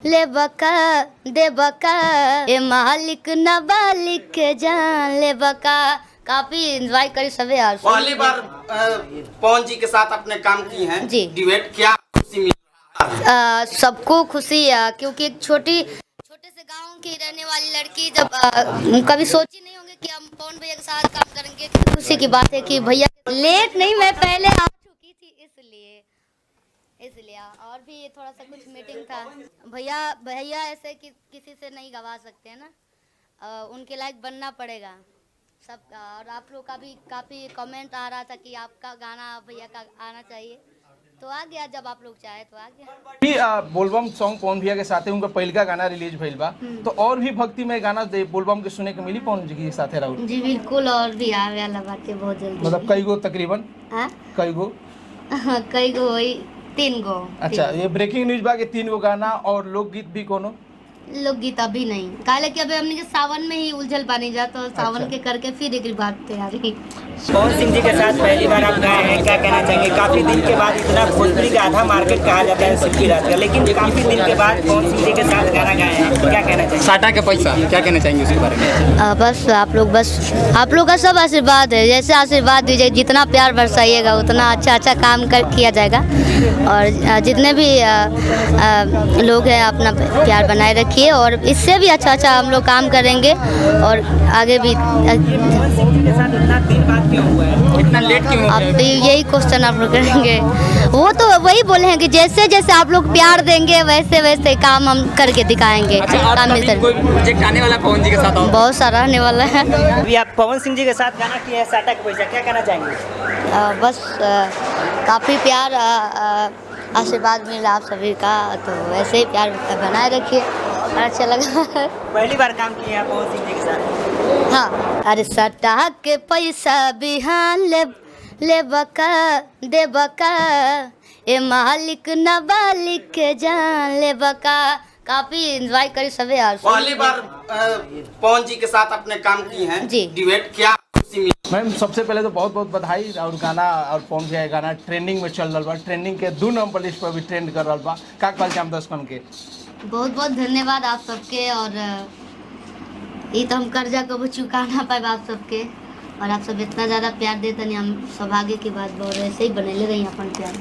ले बका दे बका ए मालिक न बालिक के जान ले बका। काफी एंजॉय करी सभी यार। पहली बार पवन जी के साथ अपने काम की हैं जी। डिबेट, क्या खुशी मिली? सबको खुशी है क्योंकि एक छोटे से गांव की रहने वाली लड़की जब कभी सोची नहीं होंगे कि हम पवन भैया के साथ काम करेंगे। खुशी की बात है कि भैया लेट नहीं, मैं पहले आ चुकी थी इसलिए और भी थोड़ा सा कुछ मीटिंग था। भैया ऐसे कि किसी से नहीं गवा सकते हैं ना, उनके लायक बनना पड़ेगा सब। और आप लोग का भी काफ़ी कमेंट आ रहा था कि आपका गाना भैया का आना चाहिए, तो आ गया। जब आप लोग चाहे तो आ गया। बोलबम सॉन्ग पवन भैया के साथ है, उनका पहला गाना रिलीज भइल बा, तो और भी भक्तिमय गाना बोलबम के सुने के मिली पवन जी के साथ है राहुल जी बिल्कुल, और भी आवे वाला बात है बहुत जल्दी। मतलब कई गो तकरीबन कई गो कई गो वही 3 गो। अच्छा, ये ब्रेकिंग न्यूज बा के 3 गो गाना और लोकगीत भी कोनो लोकगीत अभी नहीं, काले कि अभी हमने के सावन में ही उलझल पानी जा, तो सावन के करके फिर एक बार तैयारी। पवन सिंह जी के साथ पहली बार आप गाए हैं, क्या कहना चाहेंगे? काफी दिन के बाद, इतना भोजपुरी का आधा मार्केट कहा जाता है सिक्की रात का, लेकिन काफी दिन के बाद पवन सिंह जी के साथ गाना गाए हैं, क्या कहना चाहेंगे? साटा के पैसा क्या कहना चाहेंगे उसके बारे में? बस आप लोग का सब आशीर्वाद है, जैसे आशीर्वाद दीजिए, जितना प्यार बरसाइएगा उतना अच्छा काम किया जाएगा। और जितने भी लोग हैं अपना प्यार बनाए रखिए, और इससे भी अच्छा हम लोग काम करेंगे और आगे भी। पवन सिंह जी के साथ इतना दिन बाद क्यों हुआ है, इतना लेट क्यों हो आप गया? यही क्वेश्चन आप लोग करेंगे, वो तो वही बोले हैं कि जैसे जैसे आप लोग प्यार देंगे वैसे वैसे काम हम करके दिखाएंगे। अच्छा, आप काम अभी मिलता कोई प्रोजेक्ट आने वाला पवन जी के साथ और? बहुत सारा आने वाला है। अभी आप पवन सिंह जी के साथ गाना किए हैं साटा के पैसा, क्या कहना चाहेंगे? बस काफ़ी प्यार आशीर्वाद मिला आप सभी का, तो वैसे ही प्यार बनाए रखिए। अच्छा लगा। पहली बार काम किए हैं पवन सिंह जी के साथ? हाँ, अरे सटा के पैसा बिहान ले बका दे बका ए मालिक न बालिक के जान ले बका। काफी एंजॉय करी सभी यार। पहली बार पवन जी के साथ अपने काम की हैं जी। डिबेट, क्या खुशी मिली? मैम सबसे पहले तो बहुत बहुत बधाई। और गाना और पवन भैया के गाना ट्रेंडिंग में चल रहा बा, ट्रेंडिंग के 2 नंबर लिस्ट पर भी ट्रेंड कर रहा बा। का कहल जाम दर्शकन के? बहुत बहुत धन्यवाद आप सबके। और ये तो हम कर्जा कबो चुका ना पाए आप सबके, और आप सब इतना ज़्यादा प्यार देते नहीं, हम सौभाग्य की बात बहुत, ऐसे ही बनेले रही अपन प्यार।